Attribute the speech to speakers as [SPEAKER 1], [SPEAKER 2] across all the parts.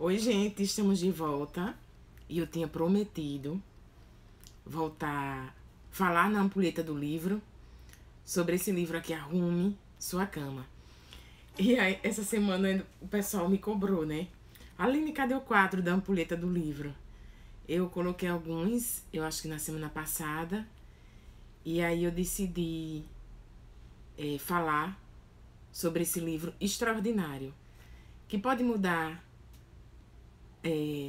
[SPEAKER 1] Oi, gente, estamos de volta e eu tinha prometido voltar a falar na ampulheta do livro sobre esse livro aqui, Arrume Sua Cama. E aí, essa semana o pessoal me cobrou, né? Aline, cadê o quadro da ampulheta do livro? Eu coloquei alguns, eu acho que na semana passada, e aí eu decidi falar sobre esse livro extraordinário, que pode mudar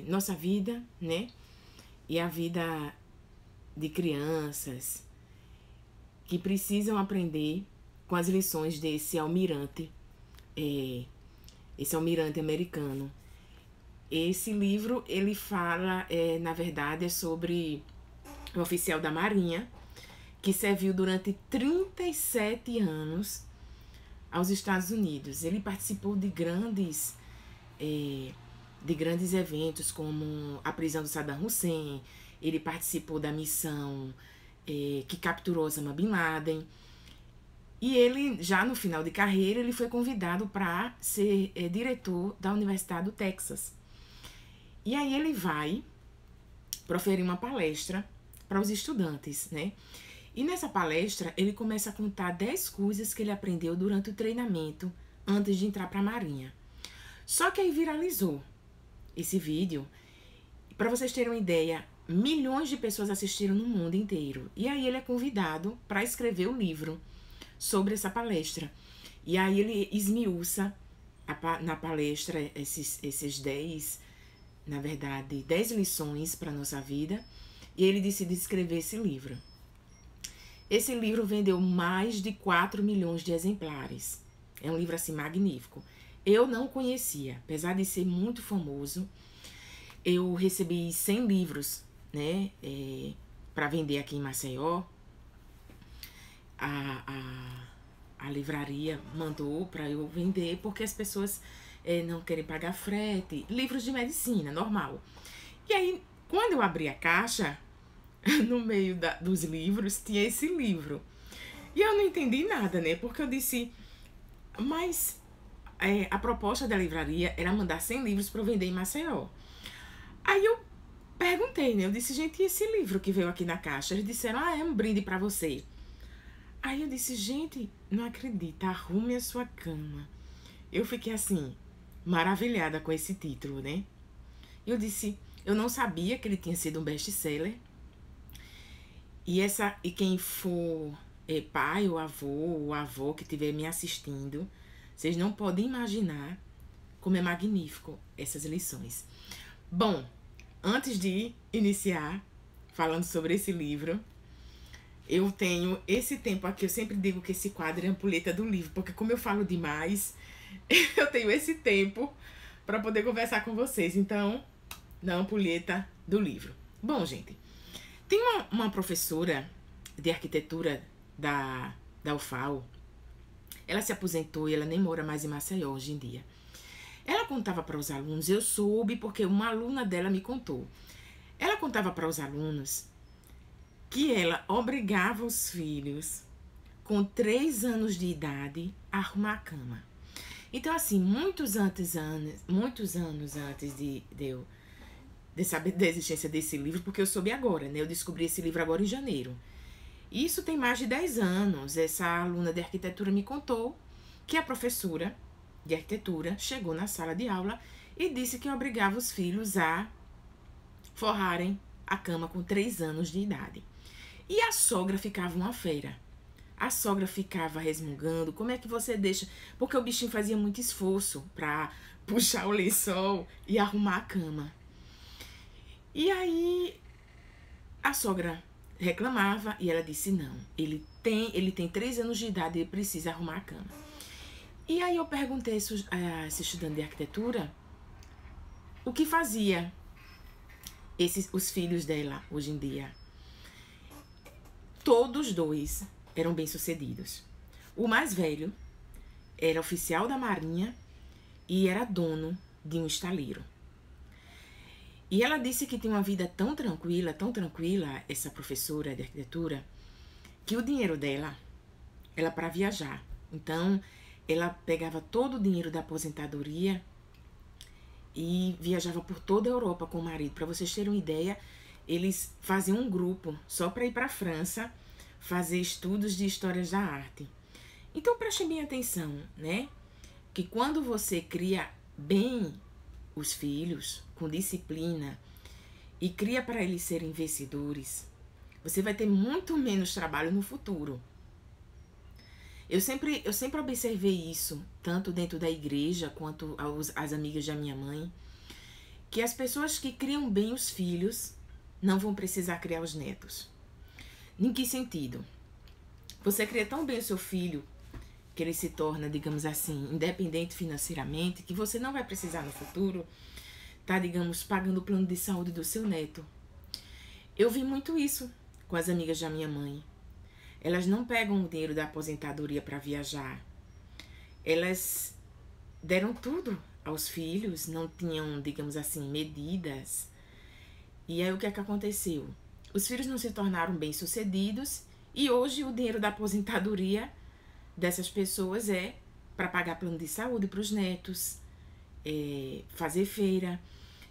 [SPEAKER 1] nossa vida, né? E a vida de crianças que precisam aprender com as lições desse almirante, esse almirante americano. Esse livro, ele fala, na verdade, é sobre um oficial da Marinha que serviu durante 37 anos aos Estados Unidos. Ele participou de grandes eventos, como a prisão do Saddam Hussein. Ele participou da missão que capturou Osama Bin Laden. E ele, já no final de carreira, ele foi convidado para ser diretor da Universidade do Texas. E aí ele vai proferir uma palestra para os estudantes, né? E nessa palestra, ele começa a contar 10 coisas que ele aprendeu durante o treinamento antes de entrar para a Marinha. Só que aí viralizou esse vídeo. Para vocês terem uma ideia, milhões de pessoas assistiram no mundo inteiro. E aí ele é convidado para escrever o livro sobre essa palestra. E aí ele esmiuça na palestra esses 10, na verdade, 10 lições para a nossa vida. E ele decide escrever esse livro. Esse livro vendeu mais de 4 milhões de exemplares. É um livro assim magnífico. Eu não conhecia, apesar de ser muito famoso. Eu recebi 100 livros, né, para vender aqui em Maceió. A livraria mandou para eu vender porque as pessoas não querem pagar frete. Livros de medicina, normal. E aí, quando eu abri a caixa, no meio dos livros, tinha esse livro. E eu não entendi nada, né? Porque eu disse, mas a proposta da livraria era mandar 100 livros para eu vender em Maceió. Aí eu perguntei, né? Eu disse, gente, e esse livro que veio aqui na caixa? Eles disseram, é um brinde para você. Aí eu disse, gente, não acredito, Arrume a Sua Cama. Eu fiquei assim, maravilhada com esse título, né? Eu disse, eu não sabia que ele tinha sido um best-seller. E quem for pai ou avó que estiver me assistindo, vocês não podem imaginar como é magnífico essas lições. Bom, antes de iniciar falando sobre esse livro, eu tenho esse tempo aqui, eu sempre digo que esse quadro é a ampulheta do livro, porque como eu falo demais, eu tenho esse tempo para poder conversar com vocês. Então, na ampulheta do livro. Bom, gente, tem uma professora de arquitetura da UFAL. Ela se aposentou e ela nem mora mais em Maceió hoje em dia. Ela contava para os alunos, eu soube porque uma aluna dela me contou. Ela contava para os alunos que ela obrigava os filhos com 3 anos de idade a arrumar a cama. Então, assim, muitos anos antes de eu saber da existência desse livro, porque eu soube agora, né? Eu descobri esse livro agora em janeiro. Isso tem mais de 10 anos. Essa aluna de arquitetura me contou que a professora de arquitetura chegou na sala de aula e disse que obrigava os filhos a forrarem a cama com 3 anos de idade. E a sogra ficava uma fera. A sogra ficava resmungando, como é que você deixa? Porque o bichinho fazia muito esforço para puxar o lençol e arrumar a cama. E aí a sogra reclamava e ela disse, não, ele tem 3 anos de idade e ele precisa arrumar a cama. E aí eu perguntei a esse estudante de arquitetura o que fazia os filhos dela hoje em dia. Todos 2 eram bem-sucedidos. O mais velho era oficial da Marinha e era dono de um estaleiro. E ela disse que tinha uma vida tão tranquila, essa professora de arquitetura, que o dinheiro dela era para viajar. Então, ela pegava todo o dinheiro da aposentadoria e viajava por toda a Europa com o marido. Para vocês terem uma ideia, eles faziam um grupo só para ir para a França fazer estudos de histórias da arte. Então preste bem atenção, né? Que quando você cria bem os filhos, com disciplina, e cria para eles serem vencedores, você vai ter muito menos trabalho no futuro. Eu sempre observei isso, tanto dentro da igreja quanto as amigas da minha mãe, que as pessoas que criam bem os filhos não vão precisar criar os netos. Em que sentido? Você cria tão bem o seu filho que ele se torna, digamos assim, independente financeiramente, que você não vai precisar no futuro tá, digamos, pagando o plano de saúde do seu neto. Eu vi muito isso com as amigas da minha mãe. Elas não pegam o dinheiro da aposentadoria para viajar. Elas deram tudo aos filhos, não tinham, digamos assim, medidas. E aí o que é que aconteceu? Os filhos não se tornaram bem-sucedidos e hoje o dinheiro da aposentadoria dessas pessoas é para pagar plano de saúde para os netos, fazer feira.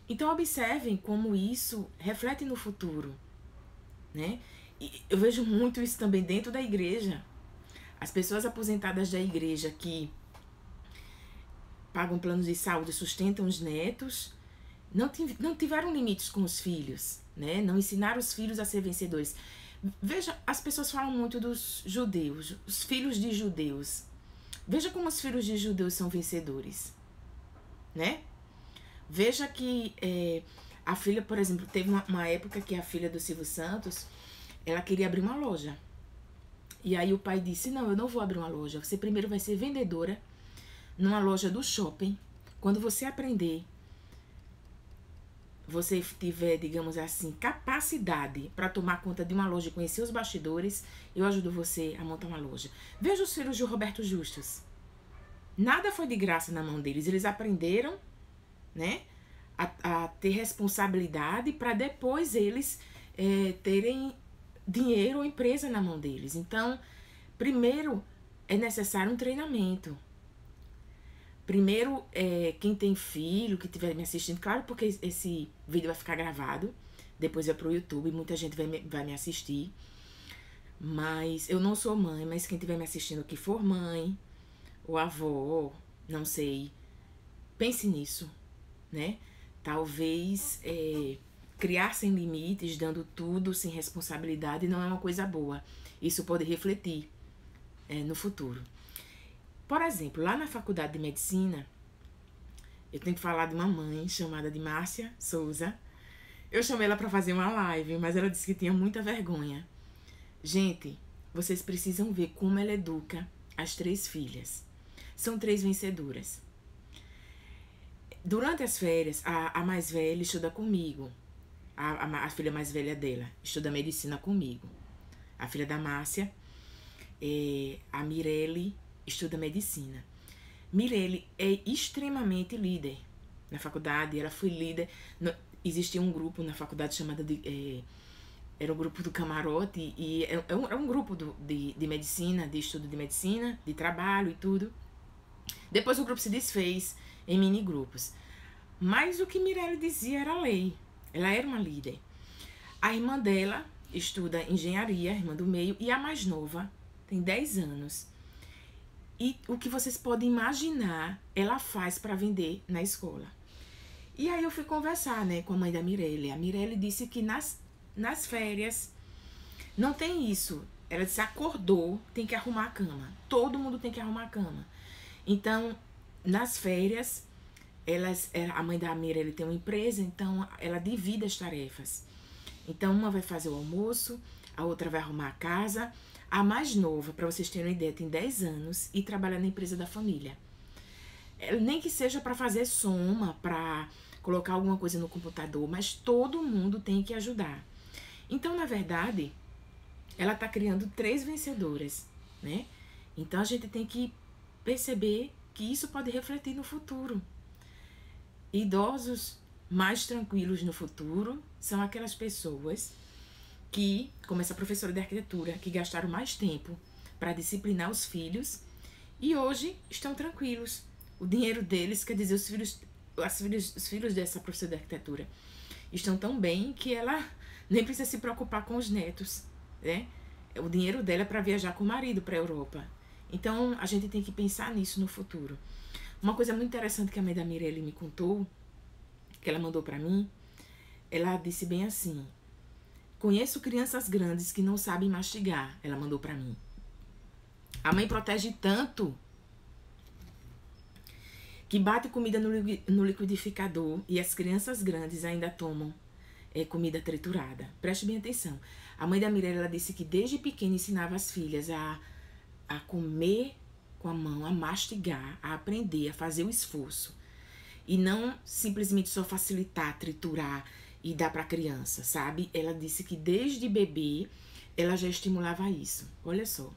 [SPEAKER 1] Então observem como isso reflete no futuro, né? E eu vejo muito isso também dentro da igreja. As pessoas aposentadas da igreja que pagam planos de saúde, sustentam os netos, não tiveram limites com os filhos, né? Não ensinaram os filhos a ser vencedores. Veja, as pessoas falam muito dos judeus, os filhos de judeus. Veja como os filhos de judeus são vencedores, né? Veja que a filha, por exemplo, teve uma época que a filha do Silvio Santos, ela queria abrir uma loja. E aí o pai disse, não, eu não vou abrir uma loja. Você primeiro vai ser vendedora numa loja do shopping. Quando você aprender, você tiver, digamos assim, capacidade para tomar conta de uma loja e conhecer os bastidores, eu ajudo você a montar uma loja. Veja os filhos de Roberto Justus. Nada foi de graça na mão deles. Eles aprenderam, né, a ter responsabilidade para depois eles terem dinheiro ou empresa na mão deles. Então, primeiro é necessário um treinamento. Primeiro, quem tem filho, que estiver me assistindo, claro, porque esse vídeo vai ficar gravado, depois vai pro YouTube, muita gente vai me assistir. Mas eu não sou mãe, mas quem estiver me assistindo que for mãe, ou avó, não sei, pense nisso, né? Talvez criar sem limites, dando tudo sem responsabilidade, não é uma coisa boa. Isso pode refletir no futuro. Por exemplo, lá na faculdade de medicina, eu tenho que falar de uma mãe chamada de Márcia Souza. Eu chamei ela para fazer uma live, mas ela disse que tinha muita vergonha. Gente, vocês precisam ver como ela educa as 3 filhas. São 3 vencedoras. Durante as férias, a mais velha estuda comigo. A filha mais velha dela estuda medicina comigo. A filha da Márcia, a Mirelle, estuda medicina. Mirelle é extremamente líder na faculdade. Ela foi líder. Existia um grupo na faculdade chamado era o grupo do camarote. E é um grupo de medicina, de estudo de medicina, de trabalho e tudo. Depois o grupo se desfez em mini grupos. Mas o que Mirelle dizia era lei. Ela era uma líder. A irmã dela estuda engenharia, a irmã do meio, e a mais nova tem 10 anos. E o que vocês podem imaginar, ela faz para vender na escola. E aí eu fui conversar, né, com a mãe da Mirelle. A Mirelle disse que nas férias não tem isso. Ela disse, acordou, tem que arrumar a cama. Todo mundo tem que arrumar a cama. Então, nas férias, a mãe da Mirelle tem uma empresa, então ela divide as tarefas. Então, uma vai fazer o almoço, a outra vai arrumar a casa. A mais nova, para vocês terem uma ideia, tem 10 anos e trabalha na empresa da família. Nem que seja para fazer soma, para colocar alguma coisa no computador, mas todo mundo tem que ajudar. Então, na verdade, ela está criando 3 vencedoras, né? Então, a gente tem que perceber que isso pode refletir no futuro. Idosos mais tranquilos no futuro são aquelas pessoas que, como essa professora de arquitetura, que gastaram mais tempo para disciplinar os filhos e hoje estão tranquilos. O dinheiro deles, quer dizer, os filhos os filhos dessa professora de arquitetura estão tão bem que ela nem precisa se preocupar com os netos, né? O dinheiro dela é para viajar com o marido para a Europa. Então, a gente tem que pensar nisso no futuro. Uma coisa muito interessante que a mãe da Mirelle me contou, que ela mandou para mim, ela disse bem assim: conheço crianças grandes que não sabem mastigar, ela mandou para mim. A mãe protege tanto que bate comida no liquidificador e as crianças grandes ainda tomam comida triturada. Preste bem atenção. A mãe da Mirelle, ela disse que desde pequena ensinava as filhas a comer com a mão, a mastigar, a aprender, a fazer o esforço. E não simplesmente só facilitar, triturar e dar para a criança, sabe? Ela disse que desde bebê ela já estimulava isso. Olha só.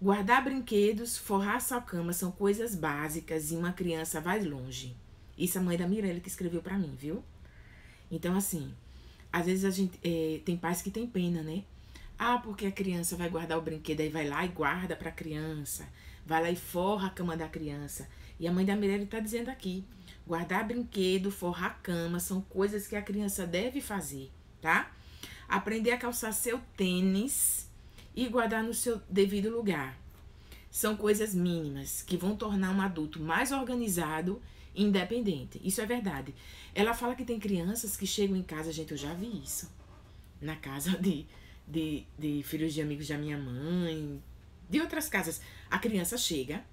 [SPEAKER 1] Guardar brinquedos, forrar sua cama são coisas básicas e uma criança vai longe. Isso a mãe da Mirelle que escreveu para mim, viu? Então, assim, às vezes a gente tem pais que tem pena, né? Ah, porque a criança vai guardar o brinquedo, aí vai lá e guarda pra criança. Vai lá e forra a cama da criança. E a mãe da Mirelle tá dizendo aqui, guardar brinquedo, forrar a cama, são coisas que a criança deve fazer, tá? Aprender a calçar seu tênis e guardar no seu devido lugar. São coisas mínimas que vão tornar um adulto mais organizado e independente. Isso é verdade. Ela fala que tem crianças que chegam em casa, gente, eu já vi isso. Na casa de filhos de amigos da minha mãe, de outras casas. A criança chega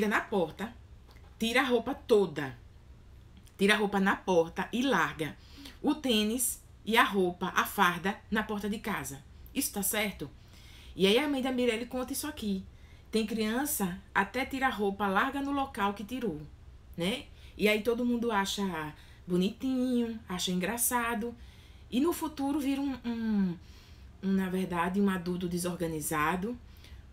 [SPEAKER 1] na porta, tira a roupa toda, tira a roupa na porta e larga o tênis e a roupa, a farda, na porta de casa. Isso tá certo? E aí a mãe da Mirelle conta isso aqui. Tem criança, até tira a roupa, larga no local que tirou, né? E aí todo mundo acha bonitinho, acha engraçado. E no futuro vira na verdade, um adulto desorganizado,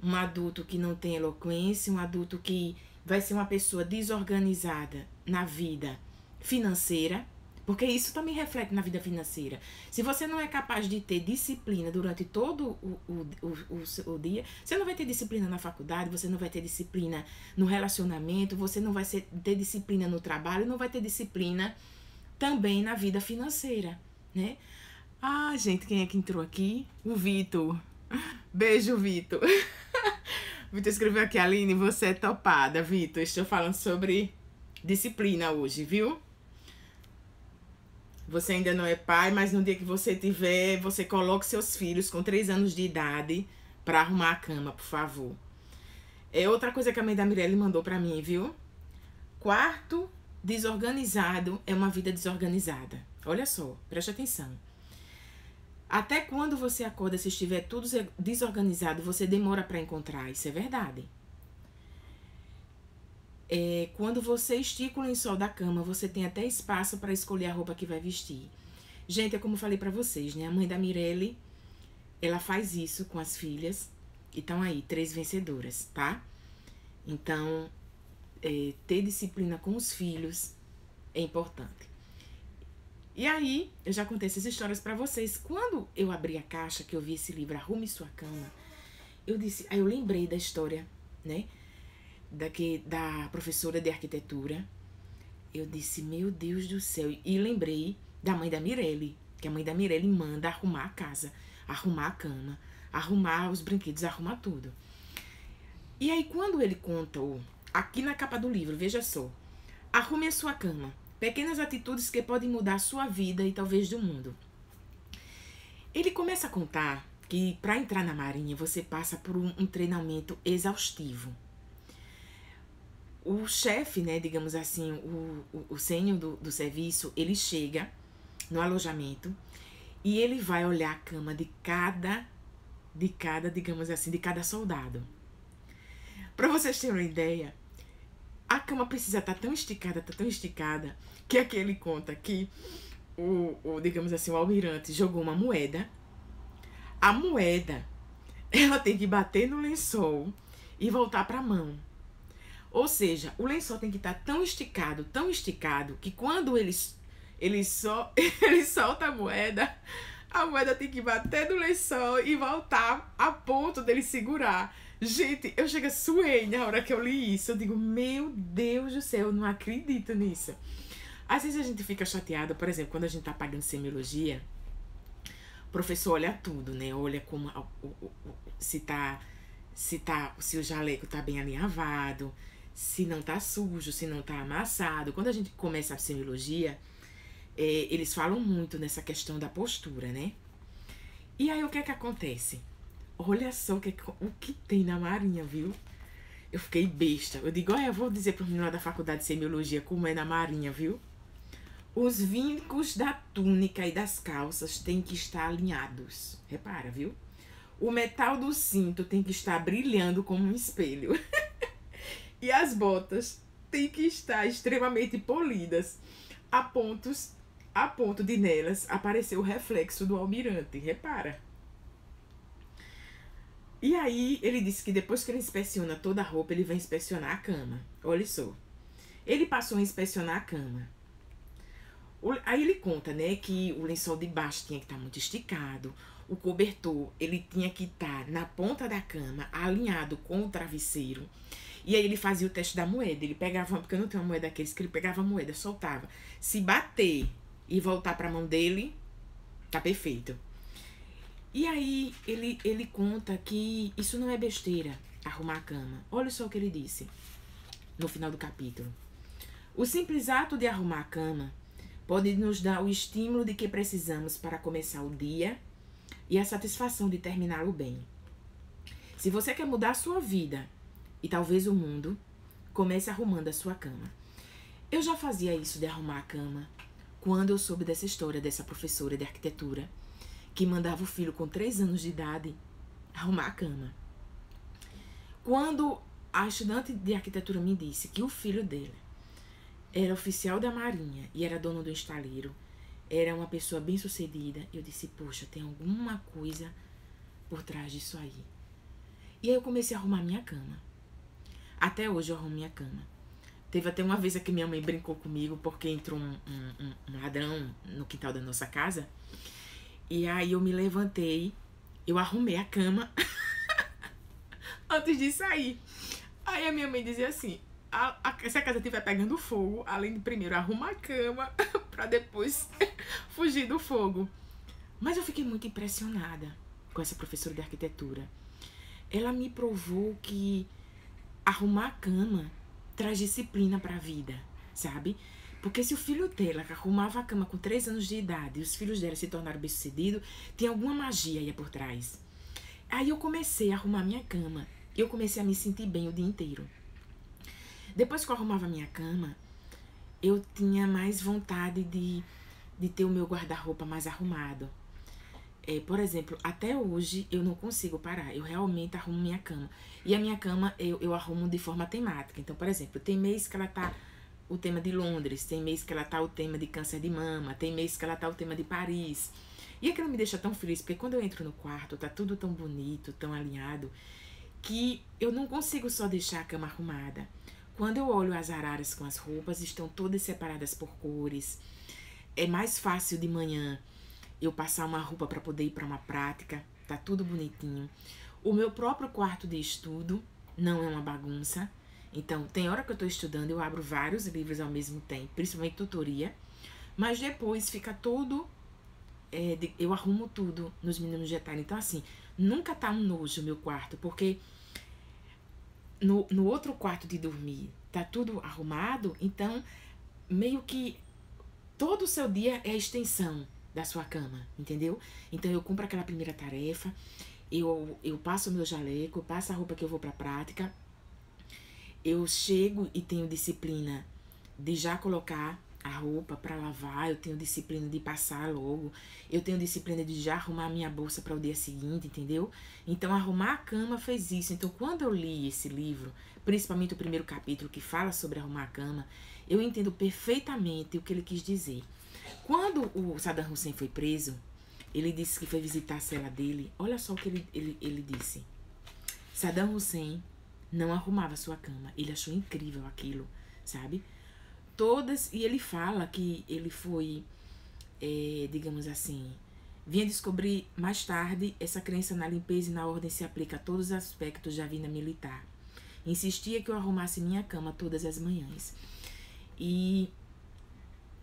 [SPEAKER 1] um adulto que não tem eloquência, um adulto que vai ser uma pessoa desorganizada na vida financeira, porque isso também reflete na vida financeira. Se você não é capaz de ter disciplina durante todo o dia, você não vai ter disciplina na faculdade, você não vai ter disciplina no relacionamento, você não vai ter disciplina no trabalho, não vai ter disciplina também na vida financeira, né? Ah, gente, quem é que entrou aqui? O Vitor. Beijo, Vitor. Vitor escreveu aqui, Aline, você é topada, Vitor. Estou falando sobre disciplina hoje, viu? Você ainda não é pai, mas no dia que você tiver, você coloque seus filhos com 3 anos de idade para arrumar a cama, por favor. É outra coisa que a mãe da Mirelle mandou para mim, viu? Quarto desorganizado é uma vida desorganizada. Olha só, preste atenção. Até quando você acorda, se estiver tudo desorganizado, você demora para encontrar. Isso é verdade. Quando você estica o lençol da cama, você tem até espaço para escolher a roupa que vai vestir. Gente, é como eu falei para vocês, né? A mãe da Mirelle, ela faz isso com as filhas. E estão aí, 3 vencedoras, tá? Então, ter disciplina com os filhos é importante. E aí, eu já contei essas histórias para vocês. Quando eu abri a caixa, que eu vi esse livro, Arrume Sua Cama, aí eu lembrei da história, né? Da professora de arquitetura. Eu disse, meu Deus do céu. E lembrei da mãe da Mirelle, que a mãe da Mirelle manda arrumar a casa, arrumar a cama, arrumar os brinquedos, arrumar tudo. E aí, quando ele contou, aqui na capa do livro, veja só, arrume a sua cama, pequenas atitudes que podem mudar a sua vida e talvez do mundo. Ele começa a contar que para entrar na Marinha, você passa por um treinamento exaustivo. O chefe, né, digamos assim, o sênior do serviço, ele chega no alojamento e ele vai olhar a cama de cada, digamos assim, de cada soldado. Para vocês terem uma ideia, a cama precisa estar tão esticada, que aqui ele conta que digamos assim, o almirante jogou uma moeda. A moeda, ela tem que bater no lençol e voltar para a mão. Ou seja, o lençol tem que estar tão esticado, que quando ele solta a moeda tem que bater no lençol e voltar a ponto dele segurar. Gente, eu chego a suei na hora que eu li isso. Eu digo, meu Deus do céu, eu não acredito nisso. Às vezes a gente fica chateada, por exemplo, quando a gente tá pagando semiologia, o professor olha tudo, né? Olha como se o jaleco tá bem alinhavado, se não tá sujo, se não tá amassado. Quando a gente começa a semiologia, eles falam muito nessa questão da postura, né? E aí o que é que acontece? Olha só o que tem na marinha, viu? Eu fiquei besta. Eu digo, olha, eu vou dizer pro menino lá da faculdade de semiologia como é na marinha, viu? Os vincos da túnica e das calças têm que estar alinhados. Repara, viu? O metal do cinto tem que estar brilhando como um espelho. E as botas têm que estar extremamente polidas, a ponto de nelas aparecer o reflexo do almirante. Repara. E aí, ele disse que depois que ele inspeciona toda a roupa, ele vai inspecionar a cama. Olha só. Ele passou a inspecionar a cama. Aí ele conta, né, que o lençol de baixo tinha que estar muito esticado, o cobertor, ele tinha que estar na ponta da cama, alinhado com o travesseiro. E aí ele fazia o teste da moeda. Ele pegava, porque eu não tenho uma moeda daqueles, que ele pegava a moeda, soltava. Se bater e voltar para a mão dele, tá perfeito. E aí ele conta que isso não é besteira, arrumar a cama. Olha só o que ele disse no final do capítulo. O simples ato de arrumar a cama pode nos dar o estímulo de que precisamos para começar o dia e a satisfação de terminá-lo bem. Se você quer mudar a sua vida e talvez o mundo, comece arrumando a sua cama. Eu já fazia isso de arrumar a cama quando eu soube dessa história dessa professora de arquitetura que mandava o filho com 3 anos de idade arrumar a cama. Quando a estudante de arquitetura me disse que o filho dele era oficial da Marinha e era dono do estaleiro, era uma pessoa bem sucedida, eu disse, poxa, tem alguma coisa por trás disso aí. E aí eu comecei a arrumar minha cama. Até hoje eu arrumo minha cama. Teve até uma vez que minha mãe brincou comigo porque entrou um ladrão no quintal da nossa casa. E aí eu me levantei, eu arrumei a cama antes de sair. Aí a minha mãe dizia assim, se a casa estiver pegando fogo, além de primeiro arrumar a cama pra depois fugir do fogo. Mas eu fiquei muito impressionada com essa professora de arquitetura. Ela me provou que arrumar a cama traz disciplina pra vida, sabe? Porque se o filho dela, que arrumava a cama com 3 anos de idade, e os filhos dela se tornaram bem-sucedidos, tem alguma magia aí por trás. Aí eu comecei a arrumar minha cama. Eu comecei a me sentir bem o dia inteiro. Depois que eu arrumava minha cama, eu tinha mais vontade de ter o meu guarda-roupa mais arrumado. Por exemplo, até hoje eu não consigo parar. Eu realmente arrumo minha cama. E a minha cama eu arrumo de forma temática. Então, por exemplo, tem mês que ela tá o tema de Londres, tem mês que ela tá o tema de câncer de mama, tem mês que ela tá o tema de Paris. E aquilo me deixa tão feliz, porque quando eu entro no quarto, tá tudo tão bonito, tão alinhado, que eu não consigo só deixar a cama arrumada. Quando eu olho as araras com as roupas, estão todas separadas por cores. É mais fácil de manhã eu passar uma roupa para poder ir para uma prática, tá tudo bonitinho. O meu próprio quarto de estudo não é uma bagunça. Então, tem hora que eu estou estudando, eu abro vários livros ao mesmo tempo, principalmente tutoria, mas depois fica tudo, eu arrumo tudo nos mínimos detalhes. Então, assim, nunca tá um nojo o meu quarto, porque no outro quarto de dormir tá tudo arrumado, então meio que todo o seu dia é a extensão da sua cama, entendeu? Então eu cumpro aquela primeira tarefa, eu passo o meu jaleco, eu passo a roupa que eu vou pra prática, eu chego e tenho disciplina de já colocar a roupa para lavar, eu tenho disciplina de passar logo, eu tenho disciplina de já arrumar a minha bolsa para o dia seguinte, entendeu? Então, arrumar a cama fez isso. Então, quando eu li esse livro, principalmente o primeiro capítulo que fala sobre arrumar a cama, eu entendo perfeitamente o que ele quis dizer. Quando o Saddam Hussein foi preso, ele disse que foi visitar a cela dele. Olha só o que ele disse. Saddam Hussein não arrumava sua cama. Ele achou incrível aquilo, sabe? E ele fala que ele foi, digamos assim, Vinha descobrir mais tarde, essa crença na limpeza e na ordem se aplica a todos os aspectos da vida militar. Insistia que eu arrumasse minha cama todas as manhãs. E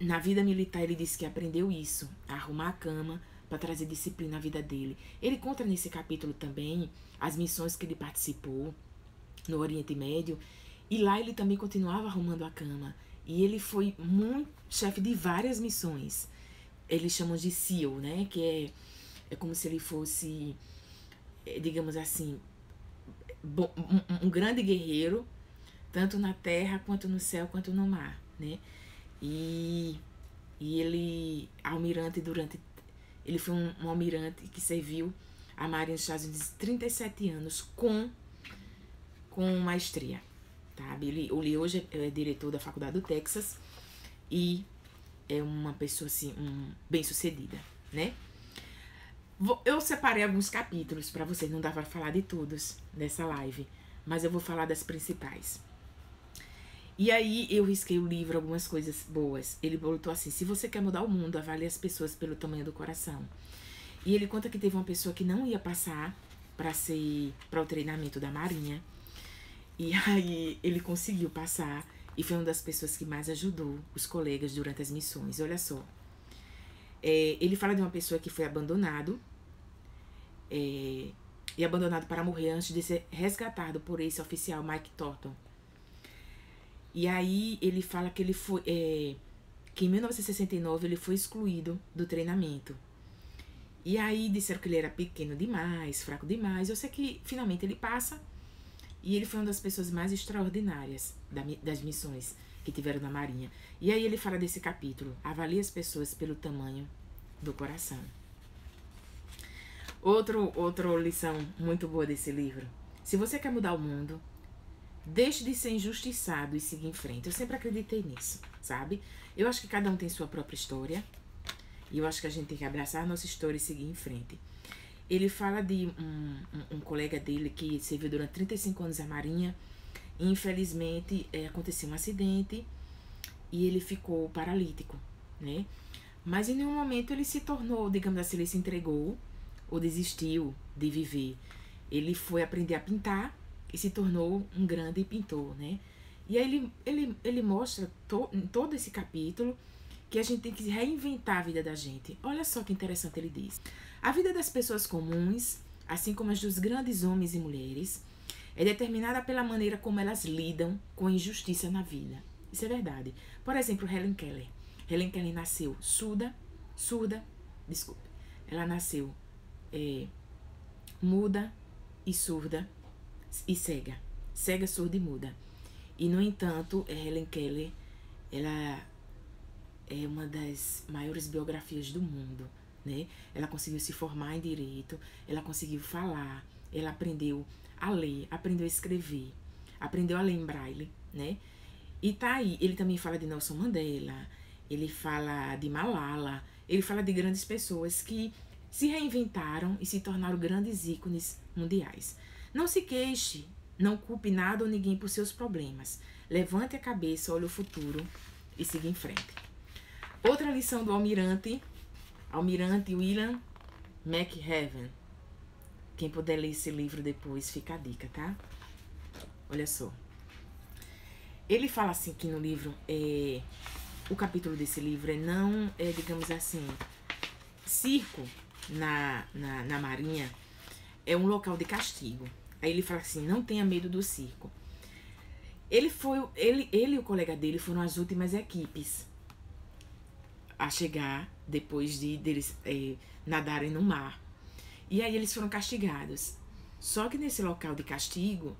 [SPEAKER 1] na vida militar ele disse que aprendeu isso, a arrumar a cama para trazer disciplina à vida dele. Ele conta nesse capítulo também as missões que ele participou no Oriente Médio, e lá ele também continuava arrumando a cama. E ele foi muito chefe de várias missões. Eles chamam de SEAL, né? Que é como se ele fosse, digamos assim, um grande guerreiro, tanto na terra, quanto no céu, quanto no mar, né? E ele, almirante ele foi um almirante que serviu a Marinha dos Estados Unidos 37 anos com maestria, tá? Ele hoje é diretor da Faculdade do Texas e é uma pessoa assim, bem-sucedida, né? Eu separei alguns capítulos para vocês, não dá para falar de todos nessa live, mas eu vou falar das principais. E aí eu risquei o livro, algumas coisas boas. Ele botou assim: se você quer mudar o mundo, avalie as pessoas pelo tamanho do coração. E ele conta que teve uma pessoa que não ia passar para o treinamento da Marinha. E aí ele conseguiu passar e foi uma das pessoas que mais ajudou os colegas durante as missões. Olha só. Ele fala de uma pessoa que foi abandonado e abandonado para morrer antes de ser resgatado por esse oficial Mike Thornton. E aí ele fala que ele foi que em 1969 ele foi excluído do treinamento. E aí disseram que ele era pequeno demais, fraco demais. Eu sei que finalmente ele passa e ele foi uma das pessoas mais extraordinárias das missões que tiveram na Marinha. E aí ele fala desse capítulo: avalie as pessoas pelo tamanho do coração. Outra lição muito boa desse livro: se você quer mudar o mundo, deixe de ser injustiçado e siga em frente. Eu sempre acreditei nisso, sabe? Eu acho que cada um tem sua própria história. E eu acho que a gente tem que abraçar a nossa história e seguir em frente. Ele fala de um colega dele que serviu durante 35 anos a Marinha. E infelizmente aconteceu um acidente e ele ficou paralítico, né? Mas em nenhum momento ele se tornou, digamos assim, ele se entregou ou desistiu de viver. Ele foi aprender a pintar e se tornou um grande pintor, né? E aí ele mostra em todo esse capítulo que a gente tem que reinventar a vida da gente. Olha só que interessante ele diz: a vida das pessoas comuns, assim como as dos grandes homens e mulheres, é determinada pela maneira como elas lidam com a injustiça na vida. Isso é verdade. Por exemplo, Helen Keller. Helen Keller nasceu surda. Ela nasceu muda e surda e cega. Cega, surda e muda. E, no entanto, Helen Keller, ela é uma das maiores biografias do mundo, né? Ela conseguiu se formar em direito, ela conseguiu falar, ela aprendeu a ler, aprendeu a escrever, aprendeu a ler em braille, né? E tá aí, ele também fala de Nelson Mandela, ele fala de Malala, ele fala de grandes pessoas que se reinventaram e se tornaram grandes ícones mundiais. Não se queixe, não culpe nada ou ninguém por seus problemas. Levante a cabeça, olhe o futuro e siga em frente. Outra lição do almirante William McHaven. Quem puder ler esse livro depois, fica a dica, tá? Olha só. Ele fala assim que no livro, o capítulo desse livro digamos assim, circo na Marinha é um local de castigo. Aí ele fala assim: não tenha medo do circo. Ele e o colega dele foram as últimas equipes a chegar depois deles nadarem no mar. E aí eles foram castigados. Só que nesse local de castigo,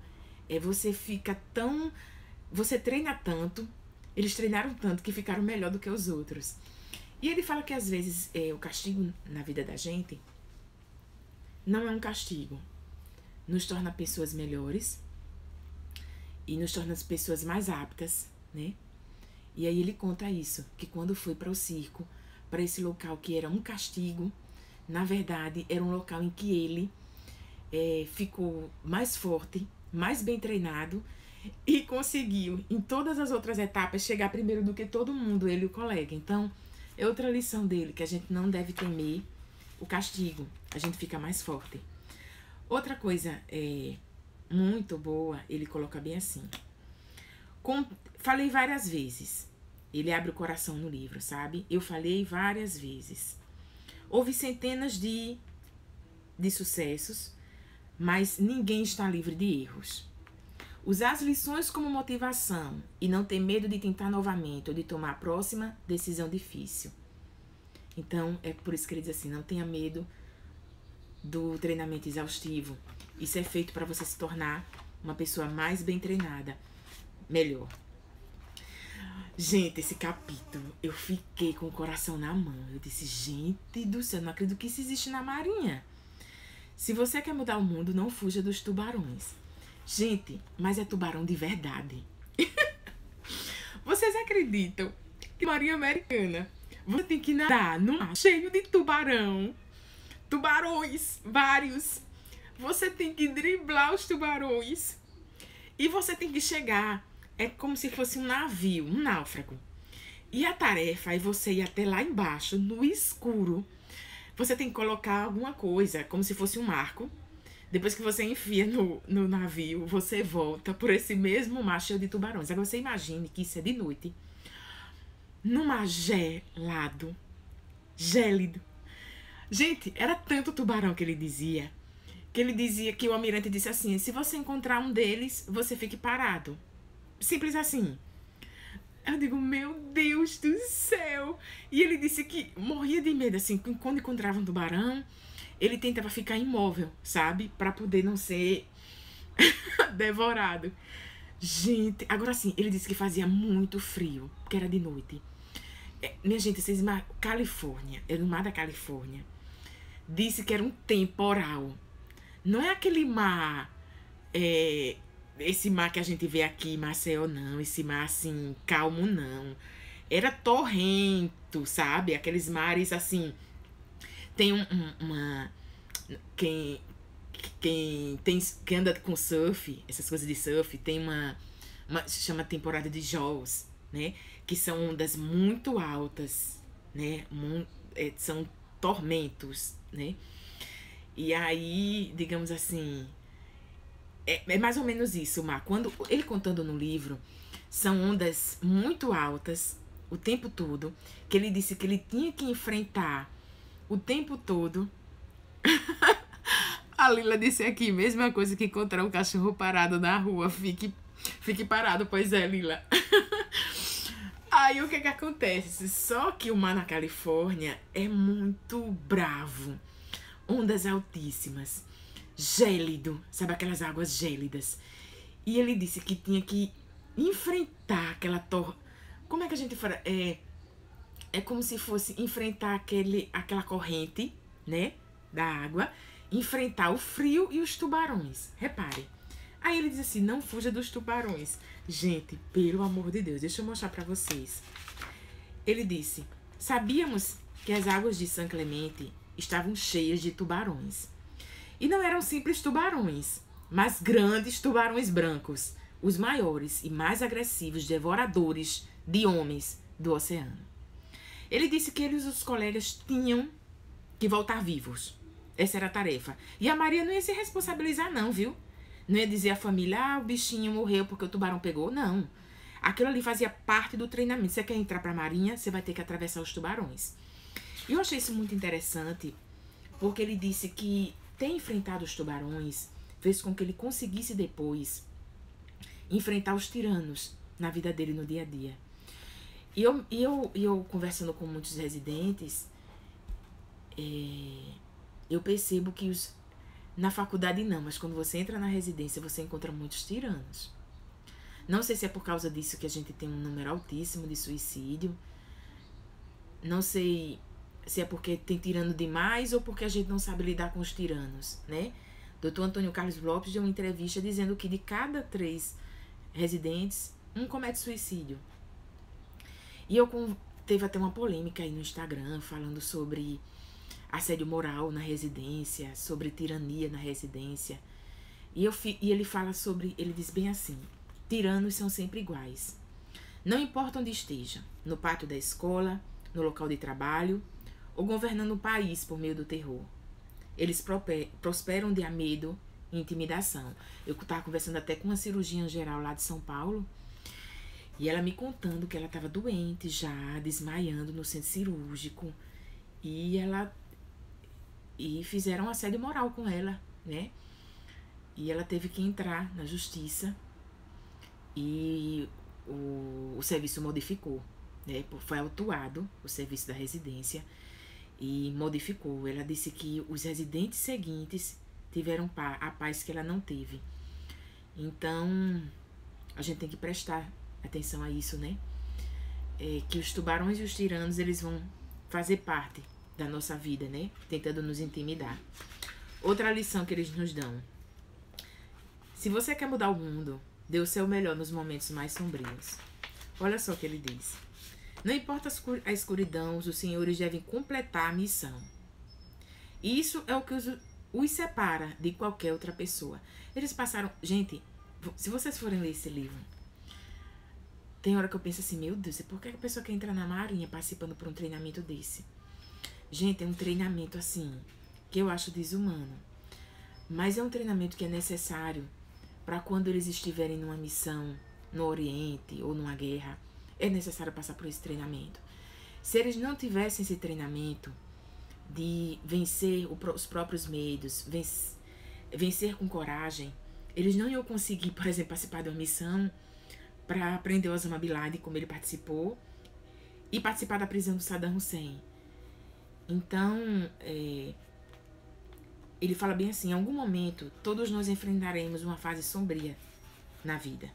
[SPEAKER 1] você treina tanto, eles treinaram tanto que ficaram melhor do que os outros. E ele fala que às vezes o castigo na vida da gente não é um castigo. Nos torna pessoas melhores e nos torna as pessoas mais aptas, né? E aí ele conta isso, que quando foi para o circo, para esse local que era um castigo, na verdade era um local em que ele ficou mais forte, mais bem treinado e conseguiu, em todas as outras etapas, chegar primeiro do que todo mundo, ele e o colega. Então, é outra lição dele, que a gente não deve temer o castigo, a gente fica mais forte. Outra coisa muito boa, ele coloca bem assim. Falei várias vezes. Ele abre o coração no livro, sabe? Eu falei várias vezes. Houve centenas de sucessos, mas ninguém está livre de erros. Usar as lições como motivação e não ter medo de tentar novamente ou de tomar a próxima decisão difícil. Então, é por isso que ele diz assim, não tenha medo do treinamento exaustivo. Isso é feito para você se tornar uma pessoa mais bem treinada, melhor. Gente, esse capítulo, eu fiquei com o coração na mão. Eu disse, gente do céu, não acredito que isso existe na Marinha. Se você quer mudar o mundo, não fuja dos tubarões. Gente, mas é tubarão de verdade. Vocês acreditam que na Marinha Americana você tem que nadar num mar cheio de tubarão? Tubarões, vários. Você tem que driblar os tubarões. E você tem que chegar. É como se fosse um navio, um náufrago. E a tarefa é você ir até lá embaixo, no escuro. Você tem que colocar alguma coisa, como se fosse um marco. Depois que você enfia no navio, você volta por esse mesmo mar cheio de tubarões. Agora você imagine que isso é de noite. Num mar gelado, gélido. Gente, era tanto tubarão que ele dizia que o almirante disse assim, se você encontrar um deles, você fique parado. Simples assim. Eu digo, meu Deus do céu. E ele disse que morria de medo, assim, quando encontrava um tubarão, ele tentava ficar imóvel, sabe? Pra poder não ser devorado. Gente, agora sim, ele disse que fazia muito frio, porque era de noite. Minha gente, vocês imaginam, Califórnia, é no mar da Califórnia. Disse que era um temporal. Não é aquele mar, esse mar que a gente vê aqui em Maceió, não. Esse mar, assim, calmo, não. Era torrento, sabe? Aqueles mares, assim... Tem quem anda com surf, essas coisas de surf, tem uma se chama temporada de Jaws, né? Que são ondas muito altas, né? São tormentos, né? E aí, digamos assim, é mais ou menos isso, Mar. Quando ele contando no livro, são ondas muito altas o tempo todo, que ele disse que ele tinha que enfrentar o tempo todo. A Lila disse aqui, mesma coisa que encontrar um cachorro parado na rua. Fique parado, pois é, Lila. Aí o que acontece? Só que o mar na Califórnia é muito bravo. Ondas altíssimas. Gélido. Sabe aquelas águas gélidas? E ele disse que tinha que enfrentar aquela Como é que a gente fala? É como se fosse enfrentar aquela corrente, né? Da água. Enfrentar o frio e os tubarões. Repare. Aí ele diz assim, não fuja dos tubarões. Gente, pelo amor de Deus, deixa eu mostrar pra vocês. Ele disse, sabíamos que as águas de São Clemente estavam cheias de tubarões. E não eram simples tubarões, mas grandes tubarões brancos, os maiores e mais agressivos devoradores de homens do oceano. Ele disse que eles e os colegas tinham que voltar vivos. Essa era a tarefa. E a Maria não ia se responsabilizar não, viu? Não ia dizer à família, o bichinho morreu porque o tubarão pegou. Não. Aquilo ali fazia parte do treinamento. Você quer entrar pra Marinha, você vai ter que atravessar os tubarões. E eu achei isso muito interessante, porque ele disse que ter enfrentado os tubarões fez com que ele conseguisse depois enfrentar os tiranos na vida dele no dia a dia. E eu conversando com muitos residentes, eu percebo que na faculdade não, mas quando você entra na residência, você encontra muitos tiranos. Não sei se é por causa disso que a gente tem um número altíssimo de suicídio. Não sei se é porque tem tirano demais ou porque a gente não sabe lidar com os tiranos, né? Dr. Antônio Carlos Lopes deu uma entrevista dizendo que de cada 3 residentes, 1 comete suicídio. E teve até uma polêmica aí no Instagram falando sobre assédio moral na residência, sobre tirania na residência. E ele fala ele diz bem assim, tiranos são sempre iguais. Não importa onde esteja, no pátio da escola, no local de trabalho ou governando o país por meio do terror. Eles prosperam de medo e intimidação. Eu estava conversando até com uma cirurgiã geral lá de São Paulo, e ela me contando que ela estava doente já, desmaiando no centro cirúrgico, e fizeram assédio moral com ela, né? E ela teve que entrar na justiça e o serviço modificou, né? Foi autuado o serviço da residência e modificou. Ela disse que os residentes seguintes tiveram a paz que ela não teve. Então, a gente tem que prestar atenção a isso, né? Que os tubarões e os tiranos, eles vão fazer parte da nossa vida, né? Tentando nos intimidar. Outra lição que eles nos dão. Se você quer mudar o mundo, dê o seu melhor nos momentos mais sombrios. Olha só o que ele diz. Não importa a escuridão, os senhores devem completar a missão. Isso é o que os separa de qualquer outra pessoa. Eles passaram... Gente, se vocês forem ler esse livro, tem hora que eu penso assim, meu Deus, por que a pessoa quer entrar na marinha participando por um treinamento desse? Gente, é um treinamento assim, que eu acho desumano. Mas é um treinamento que é necessário para quando eles estiverem numa missão no Oriente ou numa guerra, é necessário passar por esse treinamento. Se eles não tivessem esse treinamento de vencer os próprios medos, vencer com coragem, eles não iam conseguir, por exemplo, participar de uma missão para prender o Osama Bin Laden, como ele participou, e participar da prisão do Saddam Hussein. Então, ele fala bem assim, em algum momento, todos nós enfrentaremos uma fase sombria na vida.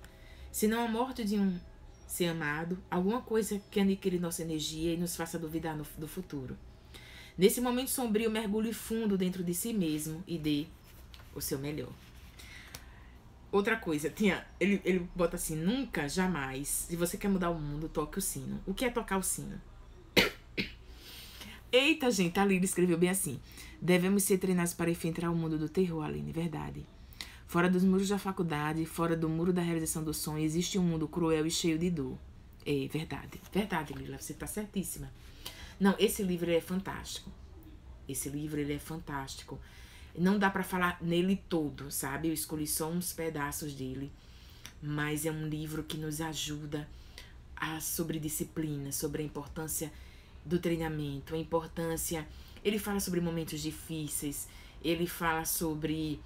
[SPEAKER 1] Se não a morte de um ser amado, alguma coisa que aniquile nossa energia e nos faça duvidar do futuro. Nesse momento sombrio, mergulhe fundo dentro de si mesmo e dê o seu melhor. Outra coisa, ele bota assim, nunca, jamais, se você quer mudar o mundo, toque o sino. O que é tocar o sino? Eita, gente, a Lili escreveu bem assim. Devemos ser treinados para enfrentar o mundo do terror, Aline, verdade. Fora dos muros da faculdade, fora do muro da realização do sonho, existe um mundo cruel e cheio de dor. É verdade. Verdade, Lila, você tá certíssima. Não, esse livro ele é fantástico. Esse livro ele é fantástico. Não dá pra falar nele todo, sabe? Eu escolhi só uns pedaços dele. Mas é um livro que nos ajuda sobre disciplina, sobre a importância do treinamento, a importância... Ele fala sobre momentos difíceis, ele fala sobre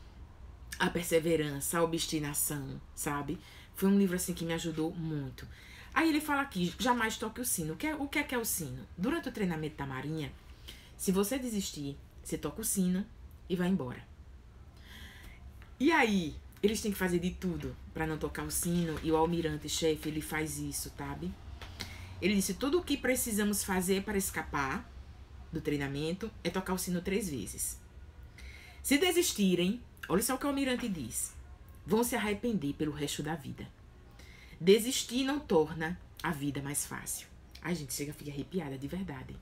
[SPEAKER 1] a perseverança, a obstinação, sabe? Foi um livro assim que me ajudou muito. Aí ele fala aqui, jamais toque o sino. O que é o sino? Durante o treinamento da Marinha, se você desistir, você toca o sino e vai embora. E aí, eles têm que fazer de tudo para não tocar o sino, e o almirante-chefe, ele faz isso, sabe? Ele disse, tudo o que precisamos fazer para escapar do treinamento é tocar o sino 3 vezes. Se desistirem, olha só o que o almirante diz, vão se arrepender pelo resto da vida. Desistir não torna a vida mais fácil. Ai, gente, chega a ficar arrepiada, de verdade.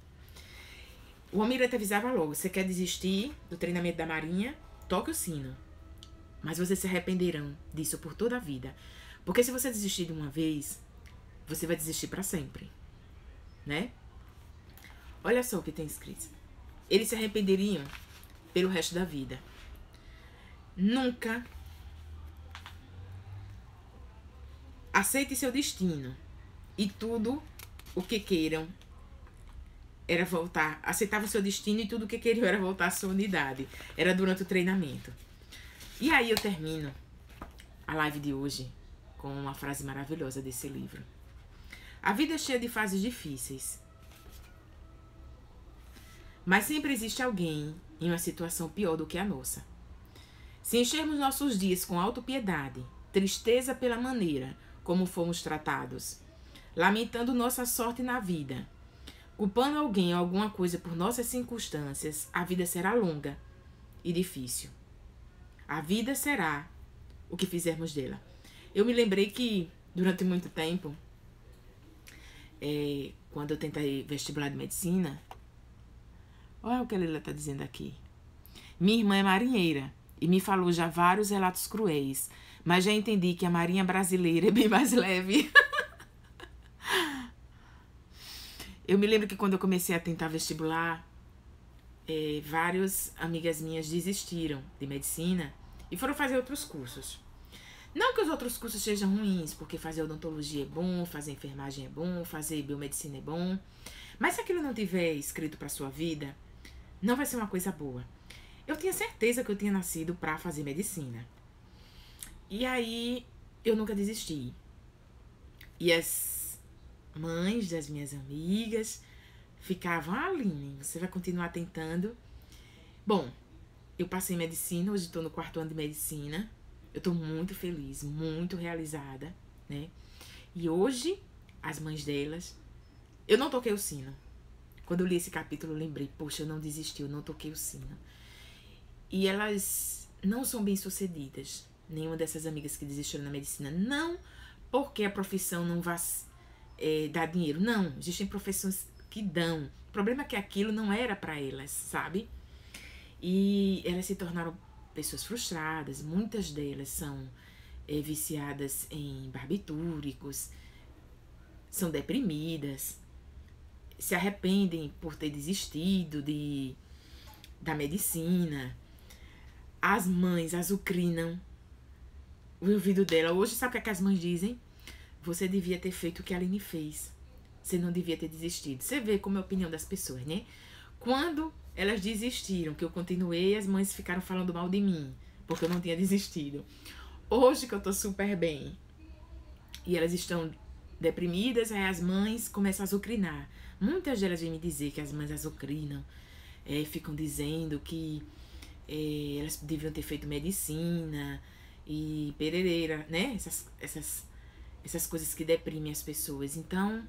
[SPEAKER 1] O almirante avisava logo, você quer desistir do treinamento da Marinha? Toque o sino. Mas vocês se arrependerão disso por toda a vida. Porque se você desistir de uma vez, você vai desistir para sempre. Né? Olha só o que tem escrito. Eles se arrependeriam pelo resto da vida. Nunca aceite seu destino. E tudo o que queiram era voltar. Aceitava o seu destino e tudo o que queriam era voltar à sua unidade. Era durante o treinamento. E aí eu termino a live de hoje com uma frase maravilhosa desse livro. A vida é cheia de fases difíceis. Mas sempre existe alguém em uma situação pior do que a nossa. Se enchermos nossos dias com autopiedade, tristeza pela maneira como fomos tratados, lamentando nossa sorte na vida, culpando alguém ou alguma coisa por nossas circunstâncias, a vida será longa e difícil. A vida será o que fizermos dela. Eu me lembrei que, durante muito tempo, quando eu tentei vestibular de medicina, olha o que a Lila está dizendo aqui. Minha irmã é marinheira e me falou já vários relatos cruéis, mas já entendi que a marinha brasileira é bem mais leve. Eu me lembro que quando eu comecei a tentar vestibular, várias amigas minhas desistiram de medicina e foram fazer outros cursos. Não que os outros cursos sejam ruins, porque fazer odontologia é bom, fazer enfermagem é bom, fazer biomedicina é bom. Mas se aquilo não tiver escrito para sua vida, não vai ser uma coisa boa. Eu tinha certeza que eu tinha nascido para fazer medicina. E aí eu nunca desisti. E as mães das minhas amigas ficavam, Aline, você vai continuar tentando? Bom, eu passei em medicina, hoje estou no 4º ano de medicina. Eu estou muito feliz, muito realizada, né? E hoje, as mães delas... Eu não toquei o sino. Quando eu li esse capítulo, eu lembrei, poxa, eu não desisti, eu não toquei o sino. E elas não são bem-sucedidas. Nenhuma dessas amigas que desistiram na medicina. Não porque a profissão não vai dar dinheiro. Não, existem profissões que dão. O problema é que aquilo não era para elas, sabe? E elas se tornaram pessoas frustradas. Muitas delas são viciadas em barbitúricos, são deprimidas, se arrependem por ter desistido da medicina. As mães azucrinam o ouvido dela. Hoje, sabe o que as mães dizem? Você devia ter feito o que a Aline fez. Você não devia ter desistido. Você vê como é a opinião das pessoas, né? Quando elas desistiram, que eu continuei, as mães ficaram falando mal de mim, porque eu não tinha desistido. Hoje que eu tô super bem e elas estão deprimidas, aí as mães começam a azucrinar. Muitas delas vêm me dizer que as mães azucrinam, ficam dizendo que elas deviam ter feito medicina e perereira, né? Essas coisas que deprimem as pessoas. Então,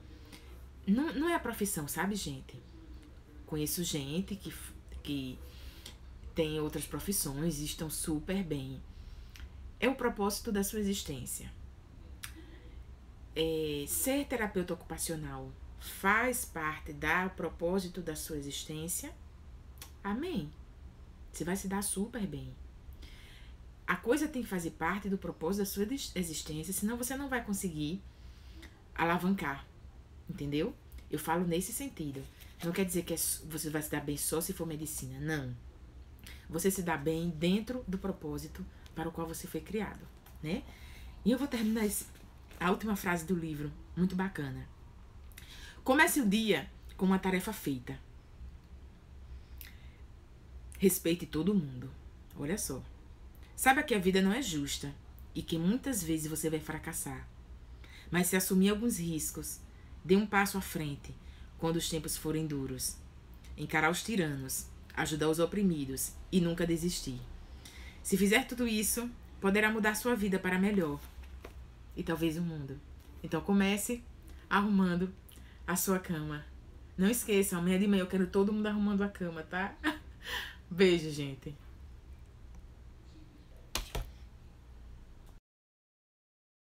[SPEAKER 1] não é a profissão, sabe, gente? Conheço gente que tem outras profissões e estão super bem. É o propósito da sua existência. Ser terapeuta ocupacional faz parte do propósito da sua existência? Amém. Você vai se dar super bem. A coisa tem que fazer parte do propósito da sua existência, senão você não vai conseguir alavancar, entendeu? Eu falo nesse sentido. Não quer dizer que você vai se dar bem só se for medicina, não. Você se dá bem dentro do propósito para o qual você foi criado, né? E eu vou terminar a última frase do livro, muito bacana. Comece o dia com uma tarefa feita. Respeite todo mundo. Olha só. Saiba que a vida não é justa e que muitas vezes você vai fracassar. Mas se assumir alguns riscos, dê um passo à frente quando os tempos forem duros. Encarar os tiranos, ajudar os oprimidos e nunca desistir. Se fizer tudo isso, poderá mudar sua vida para melhor e talvez o mundo. Então comece arrumando a sua cama. Não esqueça, amanhã de manhã eu quero todo mundo arrumando a cama, tá? Beijo, gente.